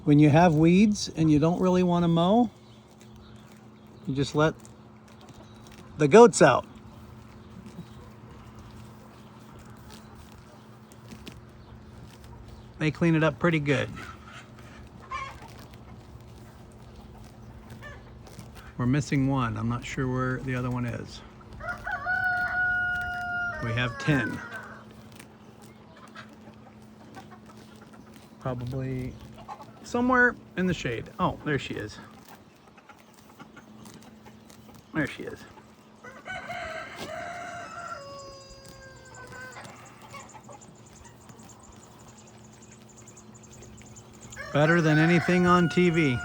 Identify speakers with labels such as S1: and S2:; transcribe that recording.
S1: When you have weeds and you don't really want to mow, you just let the goats out. They clean it up pretty good. We're missing one. I'm not sure where the other one is. We have 10. Probably somewhere in the shade. Oh, there she is. There she is. Better than anything on TV.